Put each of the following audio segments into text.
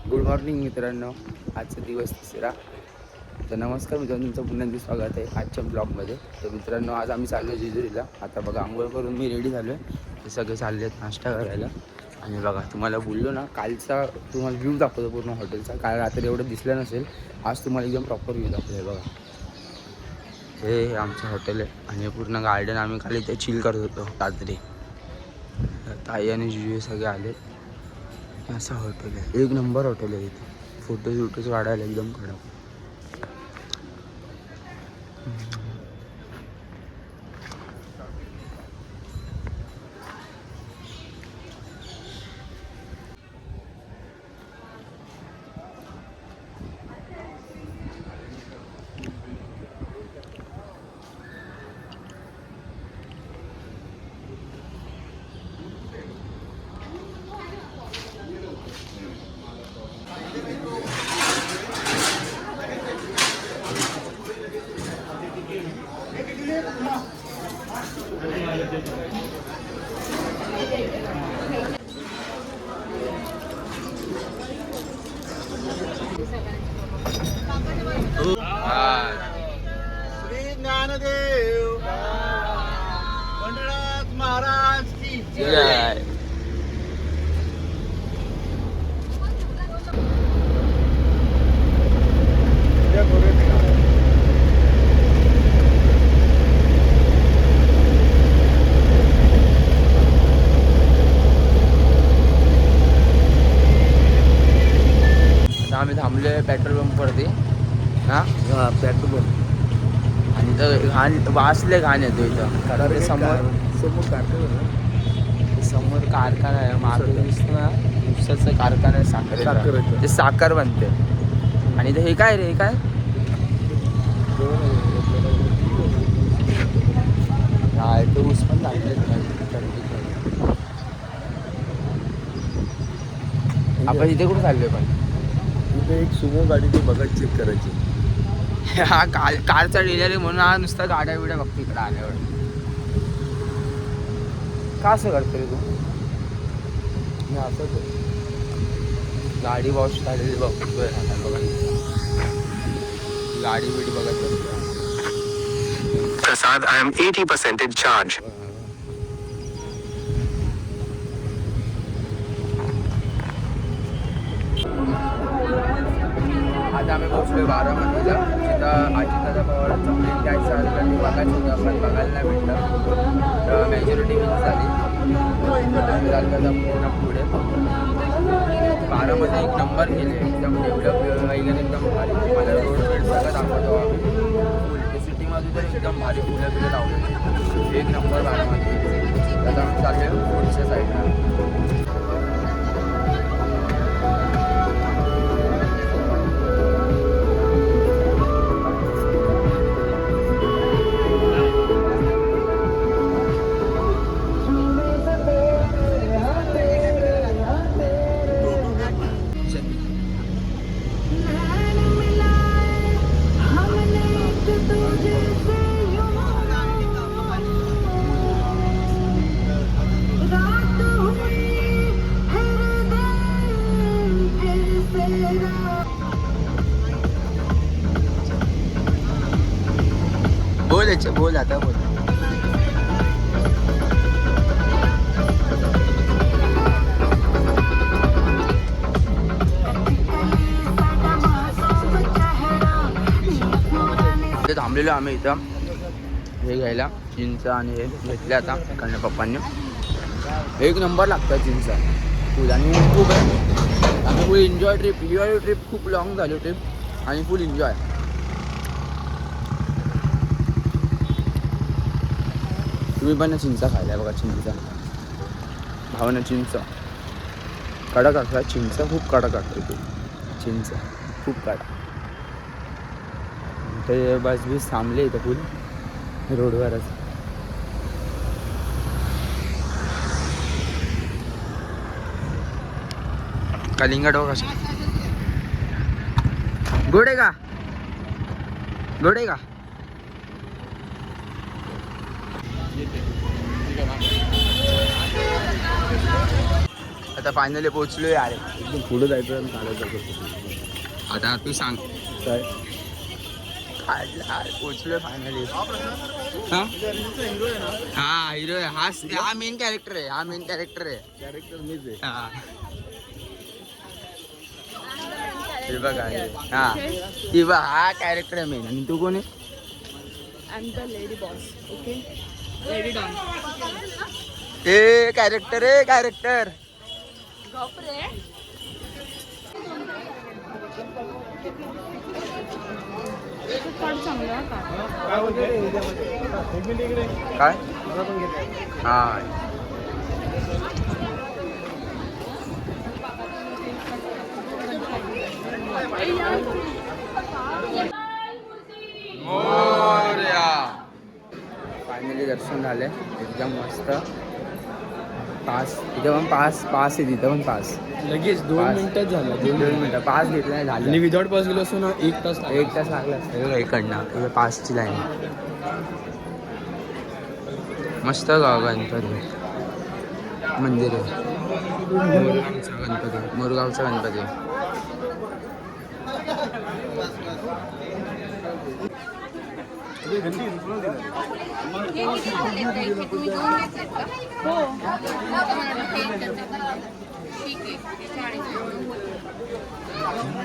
Good morning मित्रांनो, आजचा दिवस तिसरा. तर नमस्कार मित्रांनो, तुमचं पुन्हा एकदा स्वागत आहे आजच्या ब्लॉगमध्ये. तर मित्रांनो, आज आम्ही चाललो आहे जेजुरीला. आता बघा, आंघोळ करून मी रेडी झालो आहे. ते सगळे चालले आहेत नाश्ता करायला. आणि बघा, तुम्हाला बोललो ना, कालचा तुम्हाला व्ह्यू दाखवतो पूर्ण हॉटेलचा. काल रात्री एवढं दिसलं नसेल, आज तुम्हाला एकदम प्रॉपर व्ह्यू दाखवतो आहे. बघा, हे आमचं हॉटेल आहे आणि पूर्ण गार्डन. आम्ही खाली ते चिल करत होतो रात्री. ताई आणि जिजू सगळे आले. असं हॉटेल आहे, एक नंबर हॉटेल आहे. इथे फोटोज काढायला एकदम कडक. श्री ज्ञानदेव पंडित महाराज की जय. आम्ही थांबले पेट्रोल पंपवरती. हां, पेट्रोल आणि तर घाण वासले घाण येतो इथं. कारण ते समोर कारखाना आहे. मागे दिसतं ना, ऊसाचं कारखाना आहे, साखर. ते साखर बनते. आणि ते हे काय रे, हे काय हा, तो ऊस पण लागले. आपण इथे कुठे चाललोय पण? इथे एक सुमो गाडी ती बघत चेक करायची. हा कारचा डीलर आहे म्हणून हा नुसता गाड्या बिड्या बघतो इकडे आल्यावर. का असं करतो रे तू? मी असंच आहे. गाडी वॉश झालेली बघतोय बघा. गाडी बिडी बघत बसतो. Prasad, I am 80% in charge. आता आम्ही पोहोचलोय बारामतीला. तिथं अजितदादा पवारांचा प्लेट घ्यायचा आलेला ते बघायचं होतं, पण बघायला नाही भेटलं. तर मेजॉरिटी मिस झाली. झालं पूर्ण पुढे. बारामध्ये एक नंबर केले, एकदम डेव्हलप वगैरे एकदम भारी. मला रोड वेड सगळं दाखवतो आम्ही. फुल सिटीमध्ये तर एकदम भारी फुलं बिलं लावले. एक नंबर बारामध्ये. आता आम्ही चालले पुढच्या साईडला. बोल आता बोल. थांबलेलो आम्ही इथं हे घ्यायला, चिंच आणि हे घेतले आता इकडनं पप्पांनी. एक नंबर लागतं चिंच फुल. आणि खूप आहे. आम्ही फुल एन्जॉय ट्रिप. ट्रिप खूप लॉंग झाली ट्रिप आणि फुल एन्जॉय. तुम्ही पण चिंचा खायला बघा. चिंचेचा भावना चिंच कडक असतात. चिंच खूप कडक असते. ते चिंच खूप कडक. ते बस बीस थांबले इथं फुल रोडवरच. कलिंगड बघा कशा गोडे का गोडे का. आता आता फायनली पोहोचलोय अरे. एकदम पुढे जायचं आणि काढायचं. आता तू सांग काय पोहोचलोय फायनली. हा हिरो आहे हा मेन कॅरेक्टर आहे. कॅरेक्टर मीच आहे. हा हे बघा हा ती बघ हा कॅरेक्टर आहे मेन. आणि तू कोण आहे? I'm the lady boss, okay? Lady Don. A character Gopre. चांगलं का? काय हा फायनली दर्शन झाले एकदम मस्त. पास तिथे पण पास आहे तिथे पण पास लगेच 2 पाच. मिनिटात झाला. 2 मिनिटं पास घेतला नाही आणि झालं. विदाउट पास गेलो असतो ना 1 तास लागला. 1 तास लागला असतं इकडनं पासची लाईन. मस्त गाव गणपती मंदिर आहे. मोरगावचा गणपती.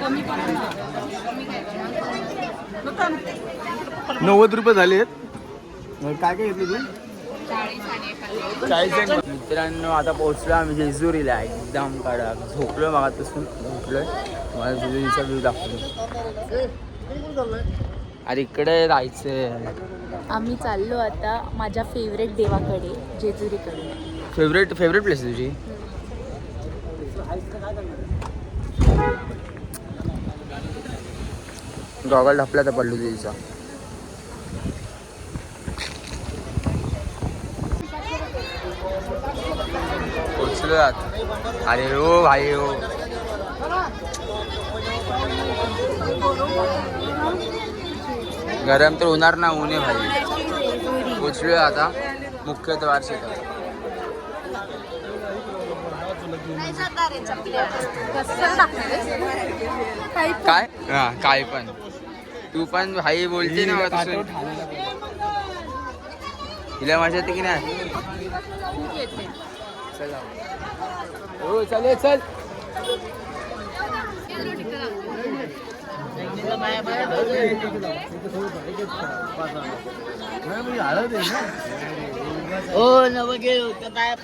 कमी पण 90 रुपये झालेत. काय घेतलं तू? 40. मित्रांनो आता पोहोचलो आम्ही जेजुरीला. एकदम कडक झोपलो मागापासून उठलोय. मला जेजुरीचा व्ह्यू दाखवतो. अरे इकडे जायचंय. आम्ही चाललो आता माझ्या फेवरेट देवाकडे जेजुरीकडे. फेवरेट प्लेस आहे तुझी? गॉगल ढपला तर पडलो तुझीचा. पोचलो आत. अरे हो भाई हो. गरम तर होणार ना. ऊन आहे भाई. पोचलोय आता मुख्य द्वार शेतात. काय हा काय पण तू पण भाई बोलते ना तसं. तिला मजा येते की नाही? चल हो चल चल. हो नव गेलो तर काय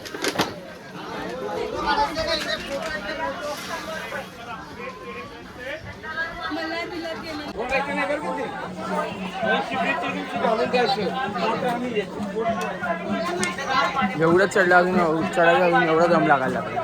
एवढं चढलं अजून चढायला अजून एवढा दम लागायला लागला.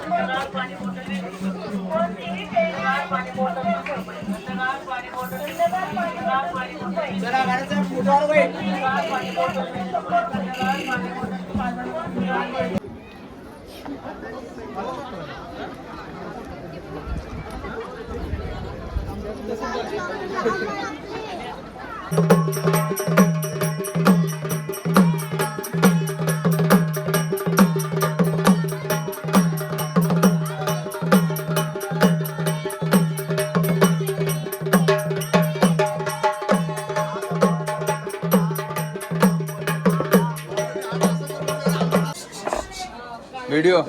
व्हिडिओ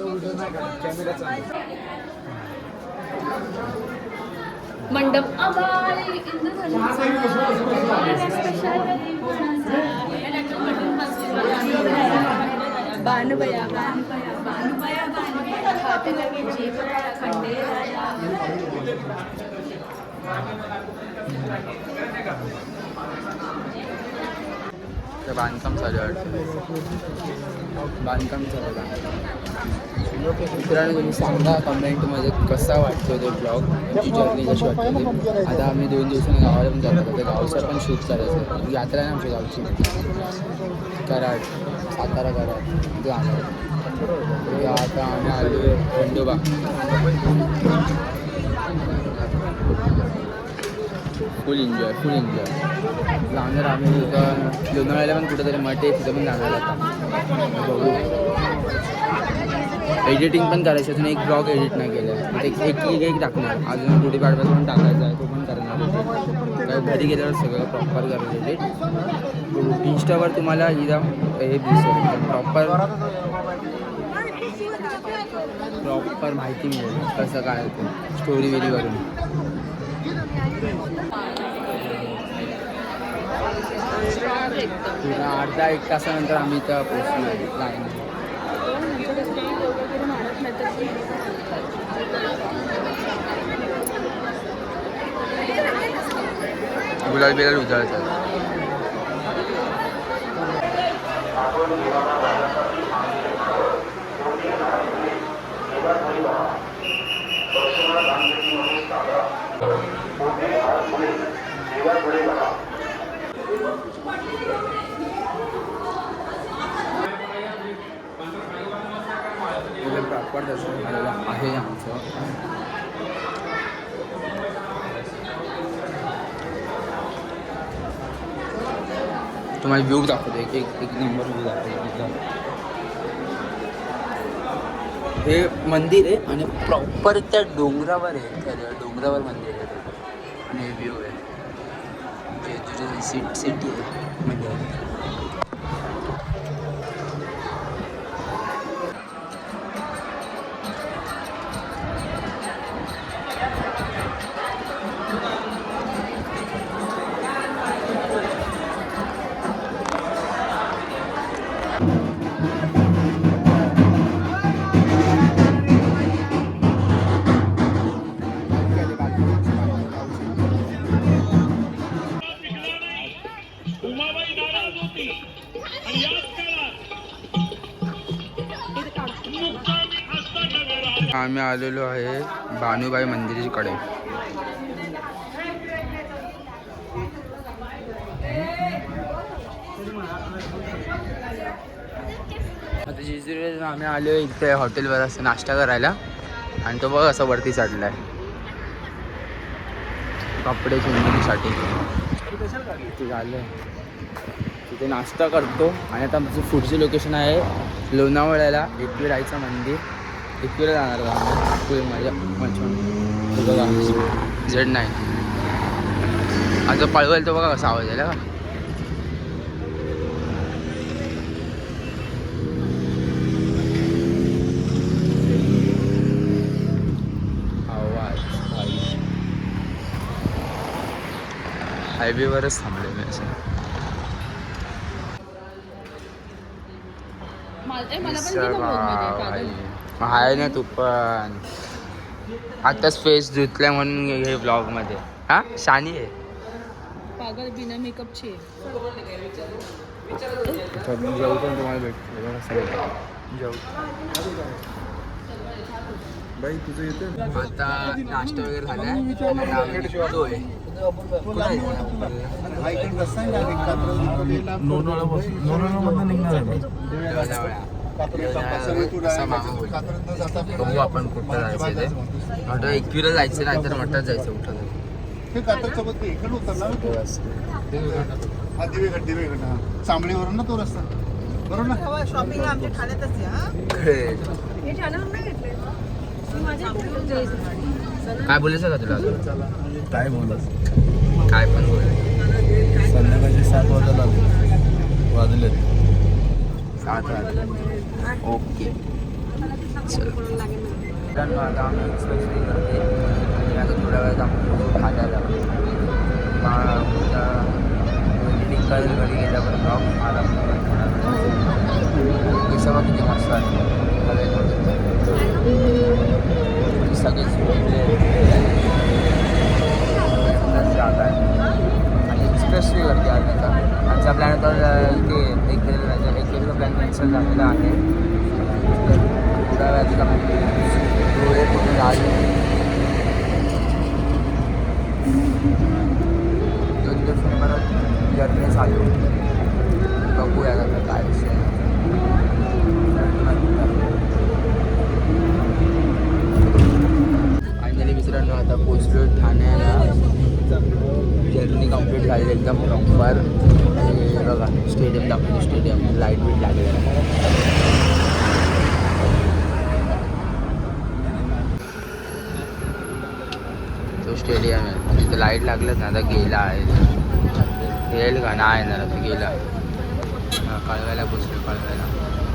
मंडप बानबया खाते लगे जीव खंडेराया. बांधकाम चालू आहे. बांधकाम चालू आहे. मित्रांनो तुम्ही सांगा कमेंटमध्ये कसा वाटतो तो ब्लॉग. तुमची जर्नी कशी वाटते. आता आम्ही 2 दिवसांनी गावाला पण जातो. त्या गावचा पण शूट करायचं आहे. यात्रा आहे आमच्या गावची. कराड सातारा कराड जाणार. आता आम्ही आलो खंडोबा. फुल एन्जॉय जाणार आम्ही. इथं लोणावळ्याला पण कुठेतरी मठ आहे तिथं पण जाणार आता. बघू एडिटिंग पण करायचं, अजून एक ब्लॉग एडिट नाही केलं, एक टाकणार, अजून गुढीपाडव्याचा पण टाकायचा आहे, तो पण करणार. काय घरी गेल्यावर सगळं प्रॉपर करणार एडिट. इंस्टावर तुम्हाला हिरा हे दिसेल प्रॉपर माहिती मिळेल कसं काय होतं स्टोरी वेरी करून. पुन्हा अर्धा एक तासानंतर आम्ही इथं पोचलो लाईन. गुलाल बिलाल उजळतात. प्रॉपर दर्शन झालेलं आहे आमचं. तुम्हाला व्ह्यू दाखवतो, एक नंबर व्ह्यू दाखवतो. हे मंदिर आहे आणि प्रॉपर त्या डोंगरावर आहे, त्या डोंगरावर मंदिर आहे आणि व्ह्यू आहे. जेजुरी सिटी आहे म्हणजे. आम्ही आलेलो आहे भानुबाई मंदिराकडे. आता जेजुरीला आम्ही आलो इथे हॉटेलवर असं नाश्ता करायला आणि तो बघ असं वरती चढलाय कपडे चेंजिंगसाठी. ते झालं तिथे नाश्ता करतो आणि आता आमचं पुढची लोकेशन आहे लोणावळ्याला एकविराईचं मंदिर. एकविरा जाणार का पुढे माझ्या बघा Z9 आता पळवेल तो बघा कसा आवाज यायला का. आवाज हायवेवरच थांबले मी असं. हाय ना तू पण आताच फेस धुतल्या म्हणून हे ब्लॉग मध्ये. हा शानी आहे पागल बिना मेकअपची. जेवू पण तुम्हाला भेटतो जेवू. बाई तुझं येतं आता नाश्ता वगैरे झालाय. बघू आपण कुठं जायचं ते. म्हटलं एकविरा जायचं नाही तर म्हटलं जायचं कुठं. चांबळीवरून ना तो रस्ता बरोबर ना. शॉपिंग आमच्या ठाण्यातच काय बोलायचं का तुला. काय बोलत काय पण बोल. संध्याकाळचे 7 वाजले. 7 वाजले. ओके चल. आता आम्ही एक्सप्रेसवे करते आणि आता थोड्या वेळात आपण खायला कळेल घरी गेल्यावर ब्लॉग आला. हे सगळं किती मस्त आहे सगळेच जात आहे आणि एक्सप्रेसवे करते आज आता. आमचा प्लॅन होता इथे एक प्लॅन कॅन्सल झालेला आहे. थोड्या वेळात डोळे कुठे झाले 2 दिवस परत जर्नी चालू. बघूया आता काय विषय. फायनली मित्रांनो आता पोचलो ठाण्याला. जर्नी कंप्लीट झाली एकदम प्रॉपर. बघा स्टेडियम दाखवतो. स्टेडियम लाईट बीट लागलेला स्टेडियम आहे तिथे लाईट लागलं ना आता गेला आहे येईल का नाही येणार आता गेला कळवायला बसलो कळवायला